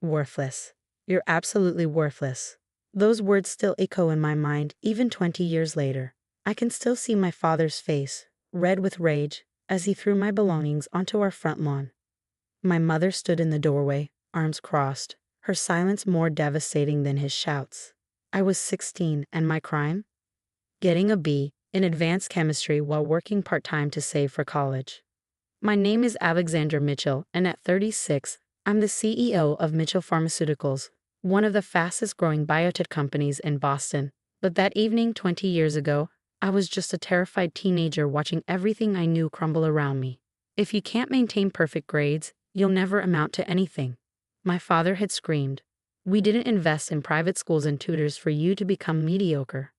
Worthless. You're absolutely worthless. Those words still echo in my mind, even 20 years later. I can still see my father's face, red with rage, as he threw my belongings onto our front lawn. My mother stood in the doorway, arms crossed, her silence more devastating than his shouts. I was 16, and my crime? Getting a B in advanced chemistry while working part-time to save for college. My name is Alexandra Mitchell, and at 36, I'm the CEO of Mitchell Pharmaceuticals, one of the fastest-growing biotech companies in Boston. But that evening 20 years ago, I was just a terrified teenager watching everything I knew crumble around me. If you can't maintain perfect grades, you'll never amount to anything. My father had screamed. We didn't invest in private schools and tutors for you to become mediocre.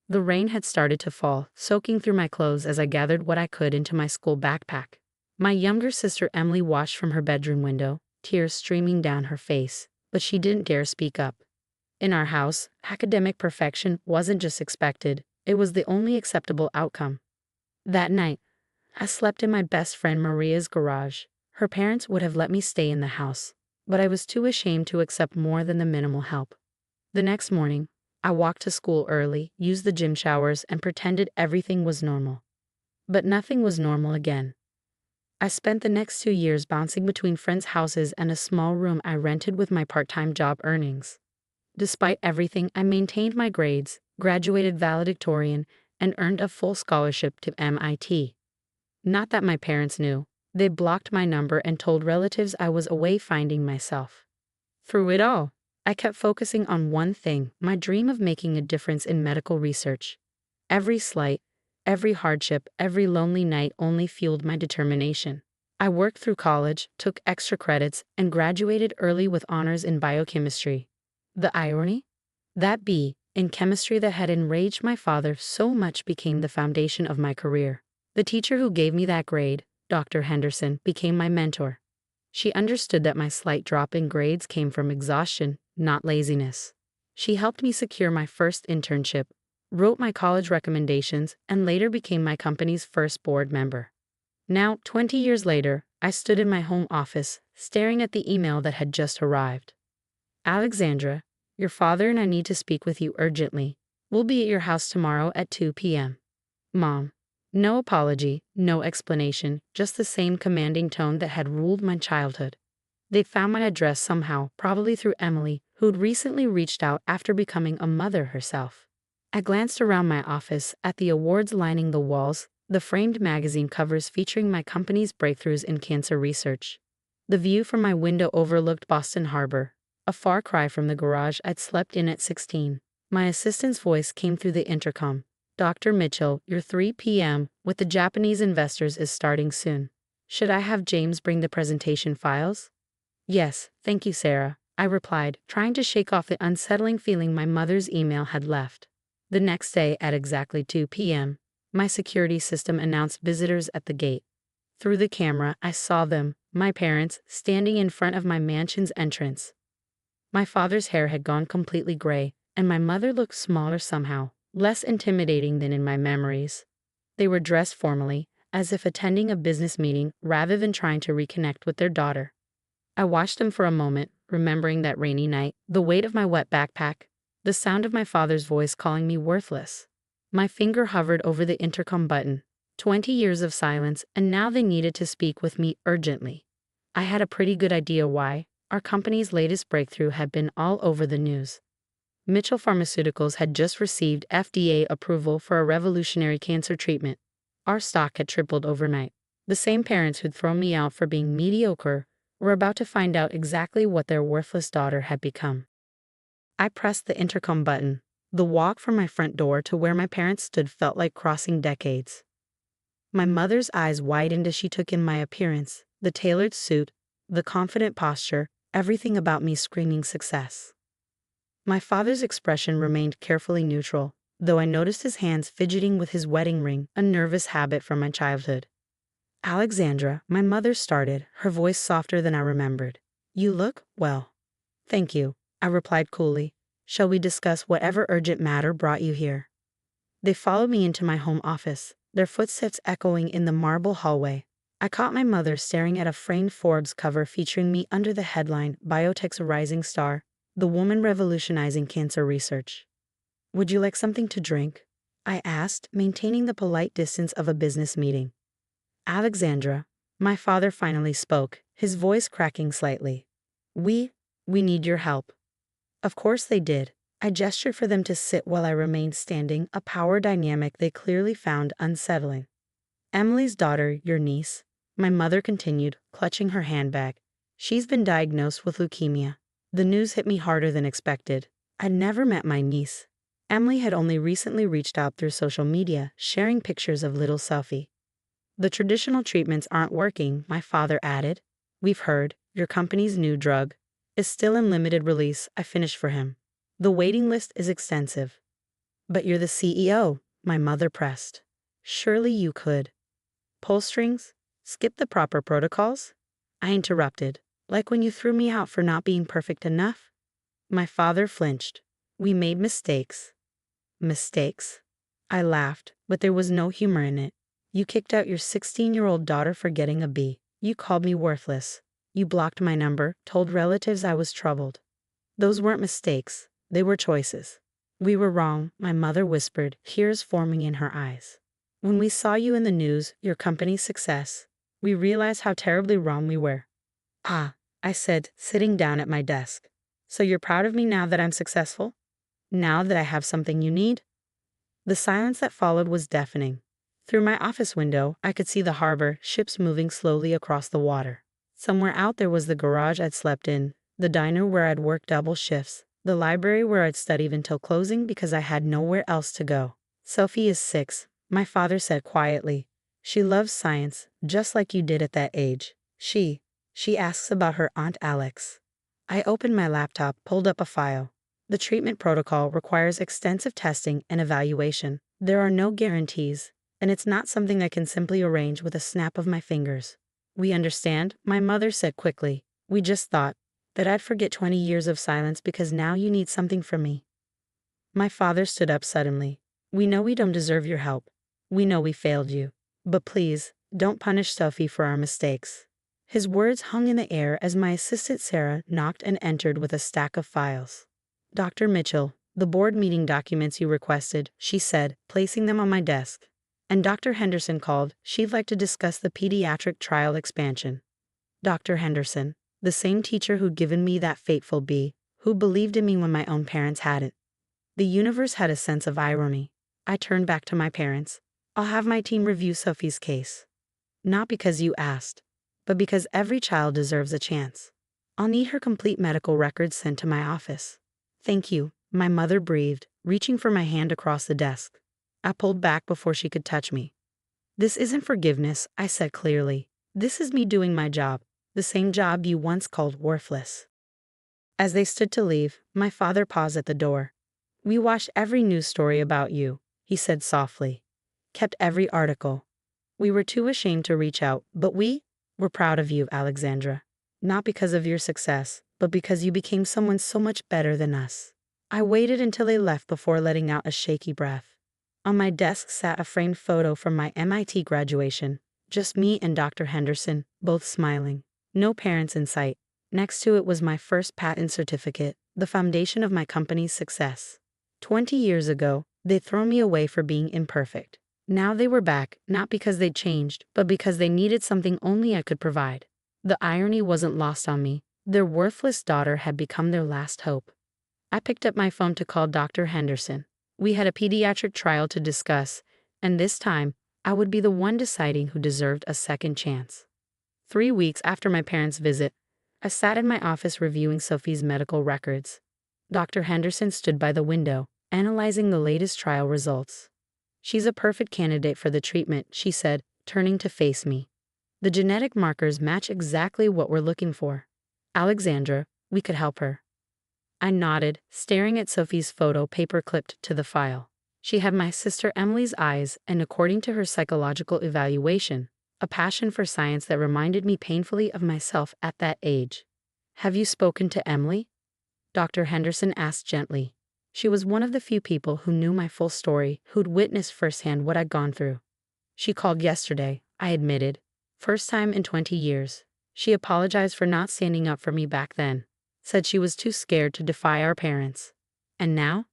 The rain had started to fall, soaking through my clothes as I gathered what I could into my school backpack. My younger sister Emily watched from her bedroom window, tears streaming down her face, but she didn't dare speak up. In our house, academic perfection wasn't just expected, it was the only acceptable outcome. That night, I slept in my best friend Maria's garage. Her parents would have let me stay in the house, but I was too ashamed to accept more than the minimal help. The next morning, I walked to school early, used the gym showers, and pretended everything was normal. But nothing was normal again. I spent the next 2 years bouncing between friends' houses and a small room I rented with my part-time job earnings. Despite everything, I maintained my grades, graduated valedictorian, and earned a full scholarship to MIT. Not that my parents knew. They blocked my number and told relatives I was away finding myself. Through it all, I kept focusing on one thing, my dream of making a difference in medical research. Every slight, every hardship, every lonely night only fueled my determination. I worked through college, took extra credits, and graduated early with honors in biochemistry. The irony? That B in chemistry that had enraged my father so much became the foundation of my career. The teacher who gave me that grade, Dr. Henderson, became my mentor. She understood that my slight drop in grades came from exhaustion, not laziness. She helped me secure my first internship, wrote my college recommendations, and later became my company's first board member. Now, 20 years later, I stood in my home office, staring at the email that had just arrived. Alexandra, your father and I need to speak with you urgently. We'll be at your house tomorrow at 2 p.m. Mom. No apology, no explanation, just the same commanding tone that had ruled my childhood. They found my address somehow, probably through Emily, who'd recently reached out after becoming a mother herself. I glanced around my office at the awards lining the walls, the framed magazine covers featuring my company's breakthroughs in cancer research. The view from my window overlooked Boston Harbor, a far cry from the garage I'd slept in at 16. My assistant's voice came through the intercom. Dr. Mitchell, your 3 p.m. with the Japanese investors is starting soon. Should I have James bring the presentation files? Yes, thank you, Sarah, I replied, trying to shake off the unsettling feeling my mother's email had left. The next day at exactly 2 p.m., my security system announced visitors at the gate. Through the camera, I saw them, my parents, standing in front of my mansion's entrance. My father's hair had gone completely gray, and my mother looked smaller somehow, less intimidating than in my memories. They were dressed formally, as if attending a business meeting rather than trying to reconnect with their daughter. I watched them for a moment, remembering that rainy night, the weight of my wet backpack, the sound of my father's voice calling me worthless. My finger hovered over the intercom button. 20 years of silence, and now they needed to speak with me urgently. I had a pretty good idea why. Our company's latest breakthrough had been all over the news. Mitchell Pharmaceuticals had just received FDA approval for a revolutionary cancer treatment. Our stock had tripled overnight. The same parents who'd thrown me out for being mediocre were about to find out exactly what their worthless daughter had become. I pressed the intercom button. The walk from my front door to where my parents stood felt like crossing decades. My mother's eyes widened as she took in my appearance, the tailored suit, the confident posture, everything about me screaming success. My father's expression remained carefully neutral, though I noticed his hands fidgeting with his wedding ring, a nervous habit from my childhood. Alexandra, my mother started, her voice softer than I remembered. You look well. Thank you, I replied coolly. Shall we discuss whatever urgent matter brought you here? They followed me into my home office, their footsteps echoing in the marble hallway. I caught my mother staring at a framed Forbes cover featuring me under the headline, Biotech's Rising Star, the woman revolutionizing cancer research. Would you like something to drink? I asked, maintaining the polite distance of a business meeting. Alexandra, my father finally spoke, his voice cracking slightly. We need your help. Of course they did. I gestured for them to sit while I remained standing, a power dynamic they clearly found unsettling. Emily's daughter, your niece, my mother continued, clutching her handbag. She's been diagnosed with leukemia. The news hit me harder than expected. I'd never met my niece. Emily had only recently reached out through social media, sharing pictures of little Sophie. The traditional treatments aren't working, my father added. We've heard, your company's new drug is still in limited release, I finished for him. The waiting list is extensive. But you're the CEO, my mother pressed. Surely you could pull strings? Skip the proper protocols? I interrupted. Like when you threw me out for not being perfect enough? My father flinched. We made mistakes. Mistakes? I laughed, but there was no humor in it. You kicked out your 16-year-old daughter for getting a B. You called me worthless. You blocked my number, told relatives I was troubled. Those weren't mistakes. They were choices. We were wrong, my mother whispered, tears forming in her eyes. When we saw you in the news, your company's success, we realized how terribly wrong we were. Ah, I said, sitting down at my desk. So you're proud of me now that I'm successful? Now that I have something you need? The silence that followed was deafening. Through my office window, I could see the harbor, ships moving slowly across the water. Somewhere out there was the garage I'd slept in, the diner where I'd worked double shifts, the library where I'd studied until closing because I had nowhere else to go. Sophie is 6, my father said quietly. She loves science, just like you did at that age. She asks about her Aunt Alex. I opened my laptop, pulled up a file. The treatment protocol requires extensive testing and evaluation. There are no guarantees, and it's not something I can simply arrange with a snap of my fingers. We understand, my mother said quickly. We just thought that I'd forget 20 years of silence because now you need something from me. My father stood up suddenly. We know we don't deserve your help. We know we failed you. But please, don't punish Sophie for our mistakes. His words hung in the air as my assistant Sarah knocked and entered with a stack of files. Dr. Mitchell, the board meeting documents you requested, she said, placing them on my desk. And Dr. Henderson called. She'd like to discuss the pediatric trial expansion. Dr. Henderson, the same teacher who'd given me that fateful B, who believed in me when my own parents hadn't. The universe had a sense of irony. I turned back to my parents. I'll have my team review Sophie's case. Not because you asked, but because every child deserves a chance. I'll need her complete medical records sent to my office. Thank you, my mother breathed, reaching for my hand across the desk. I pulled back before she could touch me. This isn't forgiveness, I said clearly. This is me doing my job, the same job you once called worthless. As they stood to leave, my father paused at the door. We watched every news story about you, he said softly. Kept every article. We were too ashamed to reach out, but we're proud of you, Alexandra. Not because of your success, but because you became someone so much better than us. I waited until they left before letting out a shaky breath. On my desk sat a framed photo from my MIT graduation, just me and Dr. Henderson, both smiling. No parents in sight. Next to it was my first patent certificate, the foundation of my company's success. 20 years ago, they'd thrown me away for being imperfect. Now they were back, not because they'd changed, but because they needed something only I could provide. The irony wasn't lost on me. Their worthless daughter had become their last hope. I picked up my phone to call Dr. Henderson. We had a pediatric trial to discuss, and this time, I would be the one deciding who deserved a second chance. 3 weeks after my parents' visit, I sat in my office reviewing Sophie's medical records. Dr. Henderson stood by the window, analyzing the latest trial results. She's a perfect candidate for the treatment, she said, turning to face me. The genetic markers match exactly what we're looking for. Alexandra, we could help her. I nodded, staring at Sophie's photo paper-clipped to the file. She had my sister Emily's eyes and, according to her psychological evaluation, a passion for science that reminded me painfully of myself at that age. Have you spoken to Emily? Dr. Henderson asked gently. She was one of the few people who knew my full story, who'd witnessed firsthand what I'd gone through. She called yesterday, I admitted. First time in 20 years. She apologized for not standing up for me back then. Said she was too scared to defy our parents. And now?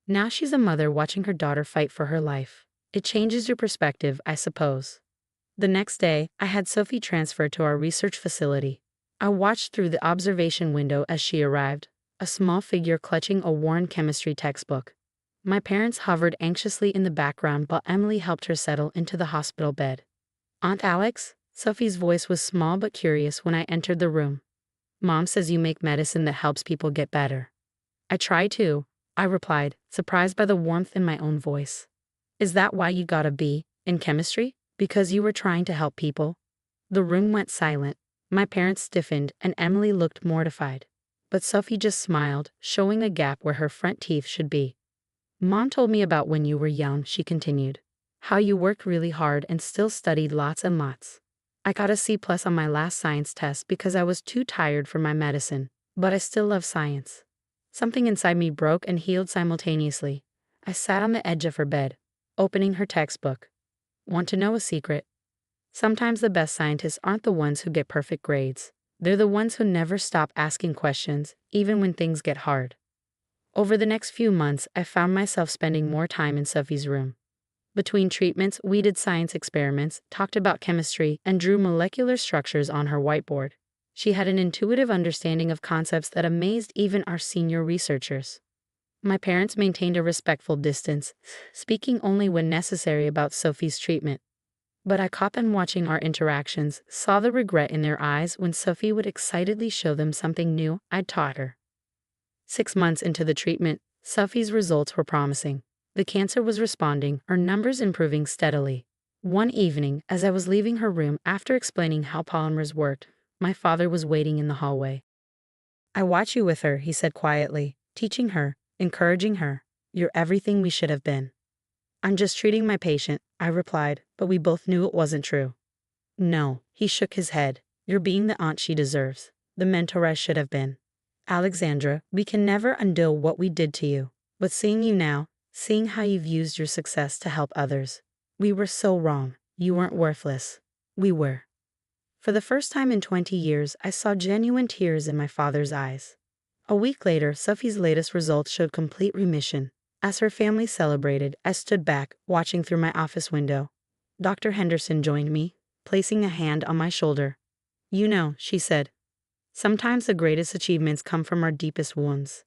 Now she's a mother watching her daughter fight for her life. It changes your perspective, I suppose. The next day, I had Sophie transferred to our research facility. I watched through the observation window as she arrived, a small figure clutching a worn chemistry textbook. My parents hovered anxiously in the background while Emily helped her settle into the hospital bed. Aunt Alex? Sophie's voice was small but curious when I entered the room. Mom says you make medicine that helps people get better. I try to, I replied, surprised by the warmth in my own voice. Is that why you got a B in chemistry? Because you were trying to help people? The room went silent. My parents stiffened and Emily looked mortified. But Sophie just smiled, showing a gap where her front teeth should be. Mom told me about when you were young, she continued. How you worked really hard and still studied lots and lots. I got a C+ on my last science test because I was too tired for my medicine, but I still love science. Something inside me broke and healed simultaneously. I sat on the edge of her bed, opening her textbook. Want to know a secret? Sometimes the best scientists aren't the ones who get perfect grades. They're the ones who never stop asking questions, even when things get hard. Over the next few months, I found myself spending more time in Sophie's room. Between treatments, we did science experiments, talked about chemistry, and drew molecular structures on her whiteboard. She had an intuitive understanding of concepts that amazed even our senior researchers. My parents maintained a respectful distance, speaking only when necessary about Sophie's treatment. But I caught them watching our interactions, saw the regret in their eyes when Sophie would excitedly show them something new I'd taught her. 6 months into the treatment, Sophie's results were promising. The cancer was responding, her numbers improving steadily. One evening, as I was leaving her room after explaining how polymers worked, my father was waiting in the hallway. I watch you with her, he said quietly, teaching her, encouraging her. You're everything we should have been. I'm just treating my patient, I replied, but we both knew it wasn't true. No, he shook his head. You're being the aunt she deserves, the mentor I should have been. Alexandra, we can never undo what we did to you, but seeing you now, seeing how you've used your success to help others. We were so wrong. You weren't worthless. We were. For the first time in 20 years, I saw genuine tears in my father's eyes. A week later, Sophie's latest results showed complete remission. As her family celebrated, I stood back, watching through my office window. Dr. Henderson joined me, placing a hand on my shoulder. You know, she said, sometimes the greatest achievements come from our deepest wounds.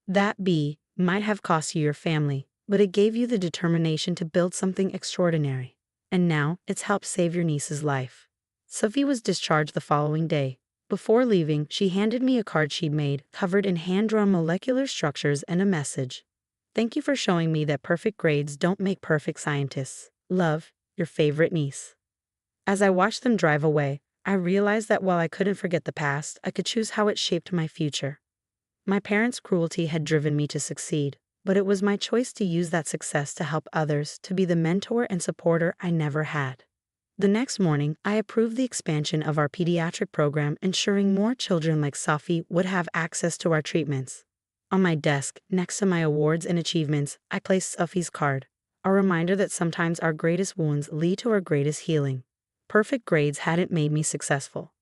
That B might have cost you your family, but it gave you the determination to build something extraordinary. And now, it's helped save your niece's life. Sophie was discharged the following day. Before leaving, she handed me a card she'd made, covered in hand-drawn molecular structures and a message. Thank you for showing me that perfect grades don't make perfect scientists. Love, your favorite niece. As I watched them drive away, I realized that while I couldn't forget the past, I could choose how it shaped my future. My parents' cruelty had driven me to succeed, but it was my choice to use that success to help others, to be the mentor and supporter I never had. The next morning, I approved the expansion of our pediatric program, ensuring more children like Sophie would have access to our treatments. On my desk, next to my awards and achievements, I placed Sophie's card, a reminder that sometimes our greatest wounds lead to our greatest healing. Perfect grades hadn't made me successful.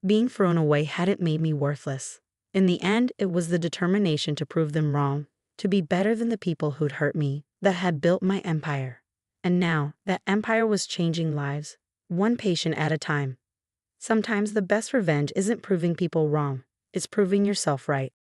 Being thrown away hadn't made me worthless. In the end, it was the determination to prove them wrong, to be better than the people who'd hurt me, that had built my empire. And now, that empire was changing lives, one patient at a time. Sometimes the best revenge isn't proving people wrong, it's proving yourself right.